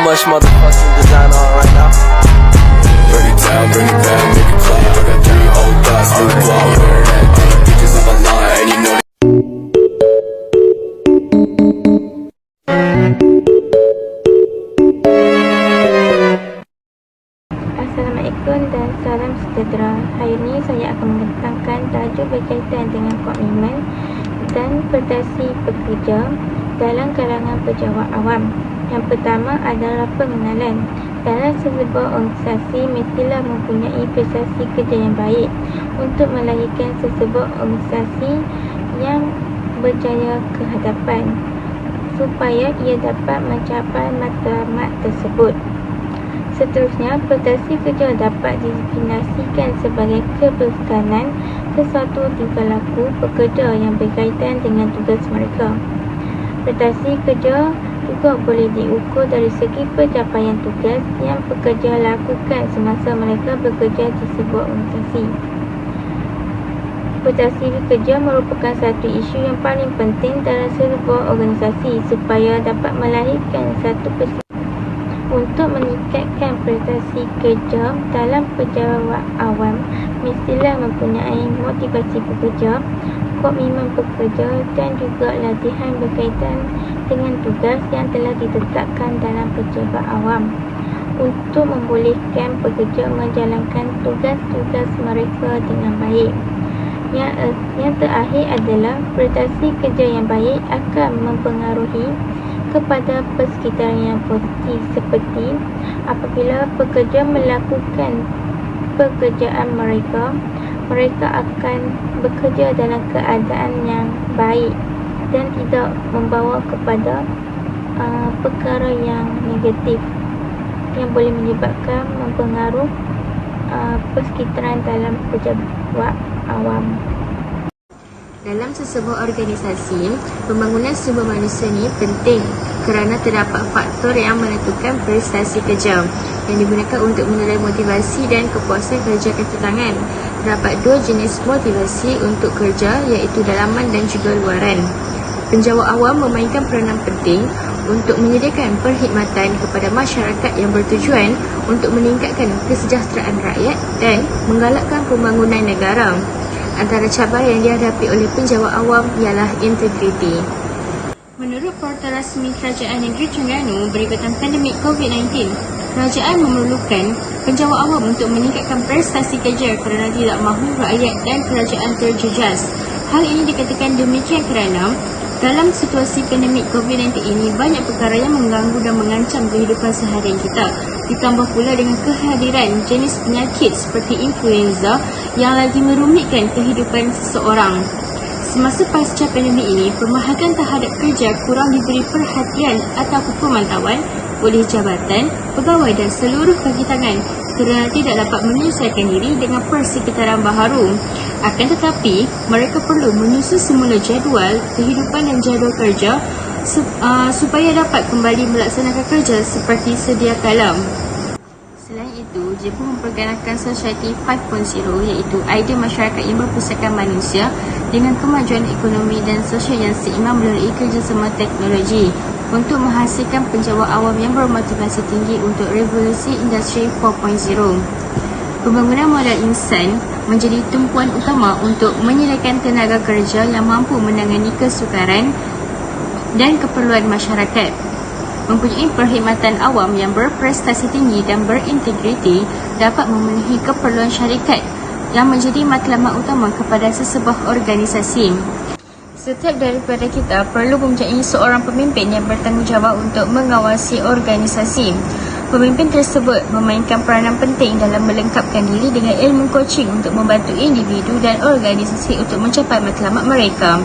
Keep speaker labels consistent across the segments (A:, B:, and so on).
A: much motherfucking design on right now. Bring it down, bring it back, make it clap. I got 3 old thoughts, new wall, wear that thing. Bitches on my line, and you know.
B: Assalamualaikum dan salam sejahtera. Hari ini saya akan membentangkan tajuk berkaitan dengan komitmen dan perdasi pekerja dalam kalangan pejabat awam. Yang pertama adalah pengenalan. Dalam sesebuah organisasi mestilah mempunyai prestasi kerja yang baik untuk melahirkan sesebuah organisasi yang berjaya ke hadapan supaya ia dapat mencapai matlamat tersebut. Seterusnya, prestasi kerja dapat didefinisikan sebagai keberkesanan sesuatu tingkah laku pekerja yang berkaitan dengan tugas mereka. Prestasi kerja juga boleh diukur dari segi pencapaian tugas yang pekerja lakukan semasa mereka bekerja di sebuah organisasi. Prestasi kerja merupakan satu isu yang paling penting dalam sebuah organisasi supaya dapat melahirkan satu prestasi. Untuk meningkatkan prestasi kerja dalam pejabat awam, mestilah mempunyai motivasi pekerja, komitmen pekerja dan juga latihan berkaitan dengan tugas yang telah ditetapkan dalam pejabat awam untuk membolehkan pekerja menjalankan tugas-tugas mereka dengan baik. Yang terakhir adalah prestasi kerja yang baik akan mempengaruhi kepada persekitaran yang positif, seperti apabila pekerja melakukan pekerjaan mereka akan bekerja dalam keadaan yang baik dan tidak membawa kepada perkara yang negatif yang boleh menyebabkan mempengaruhi persekitaran dalam pejabat awam.
C: Dalam sesebuah organisasi, pembangunan sumber manusia ini penting kerana terdapat faktor yang menentukan prestasi kerja yang digunakan untuk menilai motivasi dan kepuasan kerja kaki tangan. Terdapat 2 jenis motivasi untuk kerja, iaitu dalaman dan juga luaran. Penjawat awam memainkan peranan penting untuk menyediakan perkhidmatan kepada masyarakat yang bertujuan untuk meningkatkan kesejahteraan rakyat dan menggalakkan pembangunan negara. Antara cabaran yang dihadapi oleh penjawat awam ialah integriti. Menurut portal rasmi Kerajaan Negeri Terengganu berikutan pandemik COVID-19, kerajaan memerlukan penjawat awam untuk meningkatkan prestasi kerja kerana tidak mahu rakyat dan kerajaan terjejas. Hal ini dikatakan demikian kerana dalam situasi pandemik COVID-19 ini, banyak perkara yang mengganggu dan mengancam kehidupan seharian kita. Ditambah pula dengan kehadiran jenis penyakit seperti influenza yang lagi merumitkan kehidupan seseorang. Semasa pasca pandemik ini, pemahagan terhadap kerja kurang diberi perhatian ataupun pemantauan oleh jabatan, pegawai dan seluruh kaki tangan kerana tidak dapat menyesuaikan diri dengan persekitaran baharu. Akan tetapi, mereka perlu menyusun semula jadual kehidupan dan jadual kerja supaya dapat kembali melaksanakan kerja seperti sedia kala. Selain itu, Jepun memperkenalkan Society 5.0, iaitu idea masyarakat yang berpusatkan manusia dengan kemajuan ekonomi dan sosial yang seimbang melalui kerjasama teknologi untuk menghasilkan penjawat awam yang bermotivasi tinggi untuk revolusi industri 4.0. Pembangunan modal insan menjadi tumpuan utama untuk menyediakan tenaga kerja yang mampu menangani kesukaran dan keperluan masyarakat. Mempunyai perkhidmatan awam yang berprestasi tinggi dan berintegriti dapat memenuhi keperluan syarikat yang menjadi matlamat utama kepada sesebuah organisasi. Setiap daripada kita perlu mempunyai seorang pemimpin yang bertanggungjawab untuk mengawasi organisasi. Pemimpin tersebut memainkan peranan penting dalam melengkapkan diri dengan ilmu coaching untuk membantu individu dan organisasi untuk mencapai matlamat mereka.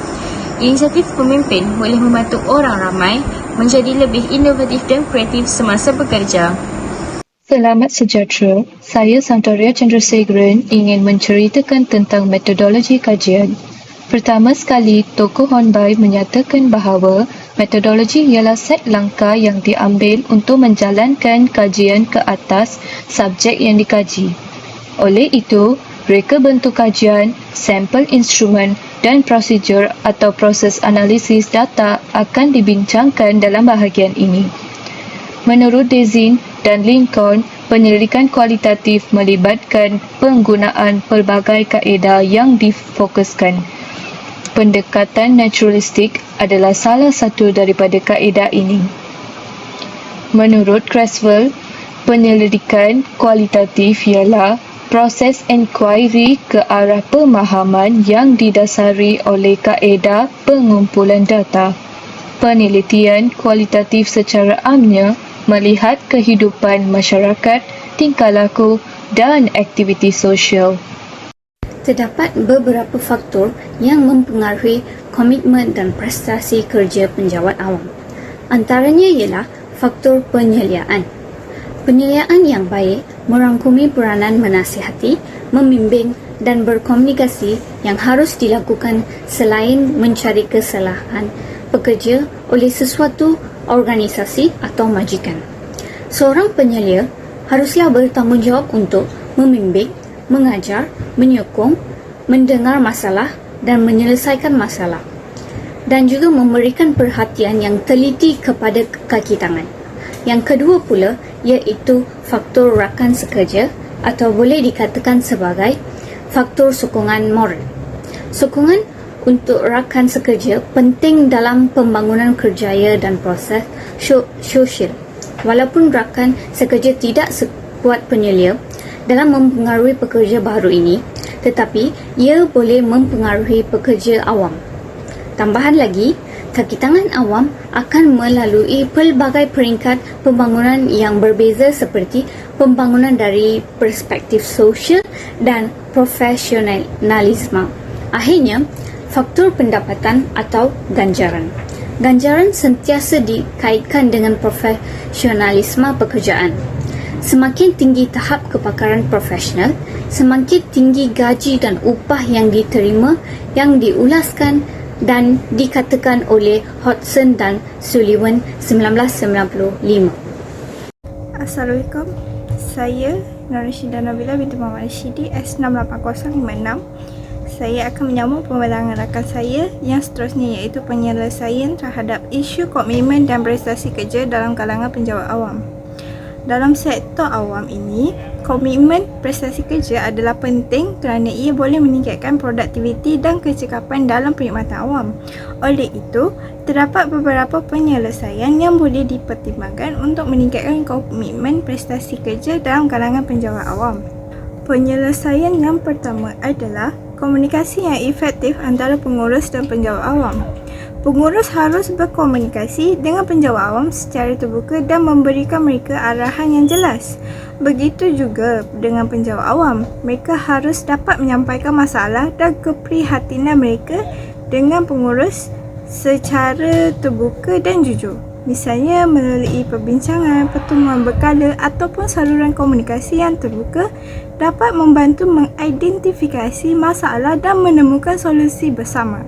C: Inisiatif pemimpin boleh membantu orang ramai menjadi lebih inovatif dan kreatif semasa bekerja.
D: Selamat sejahtera, saya Santoria Chandrasekharan ingin menceritakan tentang metodologi kajian. Pertama sekali, Tokoh Hornby menyatakan bahawa metodologi ialah set langkah yang diambil untuk menjalankan kajian ke atas subjek yang dikaji. Oleh itu, reka bentuk kajian, sampel instrumen dan prosedur atau proses analisis data akan dibincangkan dalam bahagian ini. Menurut Dezin dan Lincoln, penyelidikan kualitatif melibatkan penggunaan pelbagai kaedah yang difokuskan. Pendekatan naturalistik adalah salah satu daripada kaedah ini. Menurut Creswell, penyelidikan kualitatif ialah proses inquiry ke arah pemahaman yang didasari oleh kaedah pengumpulan data. Penelitian kualitatif secara amnya melihat kehidupan masyarakat, tingkah laku dan aktiviti sosial.
E: Terdapat beberapa faktor yang mempengaruhi komitmen dan prestasi kerja penjawat awam. Antaranya ialah faktor penyeliaan. Penyeliaan yang baik merangkumi peranan menasihati, membimbing dan berkomunikasi yang harus dilakukan selain mencari kesalahan pekerja oleh sesuatu organisasi atau majikan. Seorang penyelia haruslah bertanggungjawab untuk membimbing, mengajar, menyokong, mendengar masalah dan menyelesaikan masalah, dan juga memberikan perhatian yang teliti kepada kaki tangan. Yang kedua pula iaitu faktor rakan sekerja atau boleh dikatakan sebagai faktor sokongan moral. Sokongan untuk rakan sekerja penting dalam pembangunan kerjaya dan proses sosial. Walaupun rakan sekerja tidak sekuat penyelia dalam mempengaruhi pekerja baru ini, tetapi ia boleh mempengaruhi pekerja awam. Tambahan lagi, kaki tangan awam akan melalui pelbagai peringkat pembangunan yang berbeza seperti pembangunan dari perspektif sosial dan profesionalisme. Akhirnya, faktor pendapatan atau ganjaran. Ganjaran sentiasa dikaitkan dengan profesionalisme pekerjaan. Semakin tinggi tahap kepakaran profesional, semakin tinggi gaji dan upah yang diterima yang diulaskan dan dikatakan oleh Hodgson dan Sullivan 1995.
F: Assalamualaikum. Saya Nur Rashida Nabila binti Muhammad Rashidi S68056. Saya akan menyambung pembarangan rakan saya yang seterusnya iaitu penyelesaian terhadap isu komitmen dan prestasi kerja dalam kalangan penjawat awam. Dalam sektor awam ini, komitmen prestasi kerja adalah penting kerana ia boleh meningkatkan produktiviti dan kecekapan dalam perkhidmatan awam. Oleh itu, terdapat beberapa penyelesaian yang boleh dipertimbangkan untuk meningkatkan komitmen prestasi kerja dalam kalangan penjawat awam. Penyelesaian yang pertama adalah komunikasi yang efektif antara pengurus dan penjawat awam. Pengurus harus berkomunikasi dengan penjawat awam secara terbuka dan memberikan mereka arahan yang jelas. Begitu juga dengan penjawat awam, mereka harus dapat menyampaikan masalah dan keprihatinan mereka dengan pengurus secara terbuka dan jujur. Misalnya melalui perbincangan, pertemuan berkala ataupun saluran komunikasi yang terbuka dapat membantu mengidentifikasi masalah dan menemukan solusi bersama.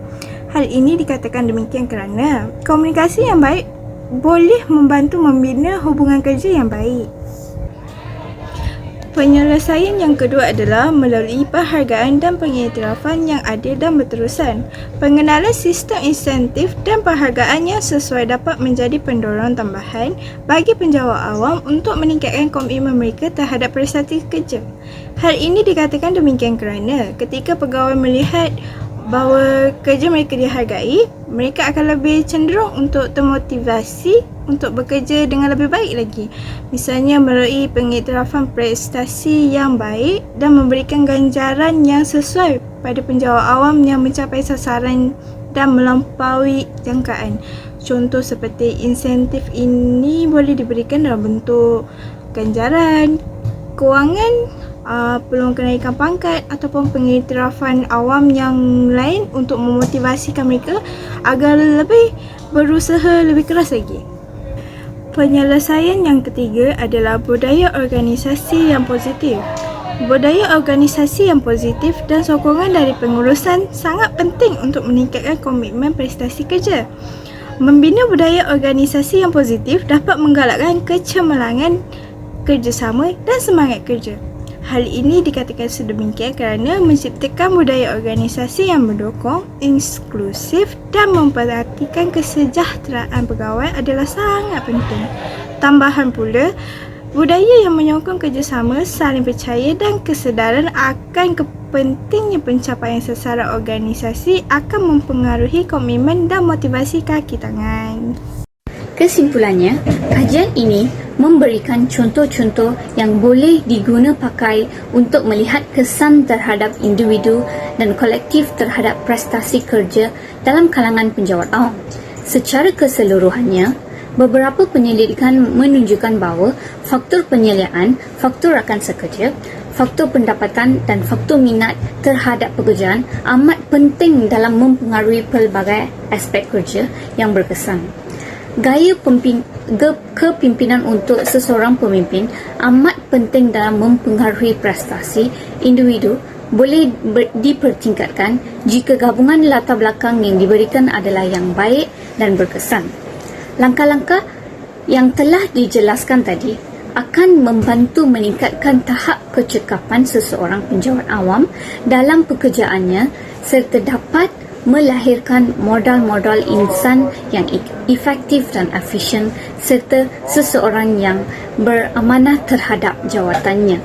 F: Hal ini dikatakan demikian kerana komunikasi yang baik boleh membantu membina hubungan kerja yang baik. Penyelesaian yang kedua adalah melalui penghargaan dan pengiktirafan yang adil dan berterusan. Pengenalan sistem insentif dan penghargaan yang sesuai dapat menjadi pendorong tambahan bagi penjawat awam untuk meningkatkan komitmen mereka terhadap prestasi kerja. Hal ini dikatakan demikian kerana ketika pegawai melihat bahawa kerja mereka dihargai, mereka akan lebih cenderung untuk termotivasi untuk bekerja dengan lebih baik lagi. Misalnya melalui pengiktirafan prestasi yang baik dan memberikan ganjaran yang sesuai pada penjawat awam yang mencapai sasaran dan melampaui jangkaan. Contoh seperti insentif ini boleh diberikan dalam bentuk ganjaran, kewangan, peluang kenaikan pangkat ataupun pengiktirafan awam yang lain untuk memotivasikan mereka agar lebih berusaha lebih keras lagi. Penyelesaian yang ketiga adalah budaya organisasi yang positif. Budaya organisasi yang positif dan sokongan dari pengurusan sangat penting untuk meningkatkan komitmen prestasi kerja. Membina budaya organisasi yang positif dapat menggalakkan kecemerlangan kerjasama dan semangat kerja. Hal ini dikatakan sedemikian kerana menciptakan budaya organisasi yang mendukung, inklusif dan memperhatikan kesejahteraan pegawai adalah sangat penting. Tambahan pula, budaya yang menyokong kerjasama, saling percaya dan kesedaran akan pentingnya pencapaian sasaran organisasi akan mempengaruhi komitmen dan motivasi kaki tangan.
E: Kesimpulannya, kajian ini memberikan contoh-contoh yang boleh diguna pakai untuk melihat kesan terhadap individu dan kolektif terhadap prestasi kerja dalam kalangan penjawat awam. Secara keseluruhannya, beberapa penyelidikan menunjukkan bahawa faktor penyeliaan, faktor rakan sekerja, faktor pendapatan dan faktor minat terhadap pekerjaan amat penting dalam mempengaruhi pelbagai aspek kerja yang berkesan. Gaya kepimpinan untuk seseorang pemimpin amat penting dalam mempengaruhi prestasi individu boleh dipertingkatkan jika gabungan latar belakang yang diberikan adalah yang baik dan berkesan. Langkah-langkah yang telah dijelaskan tadi akan membantu meningkatkan tahap kecekapan seseorang penjawat awam dalam pekerjaannya serta dapat melahirkan modal-modal insan yang efektif dan efisien serta seseorang yang beramanah terhadap jawatannya.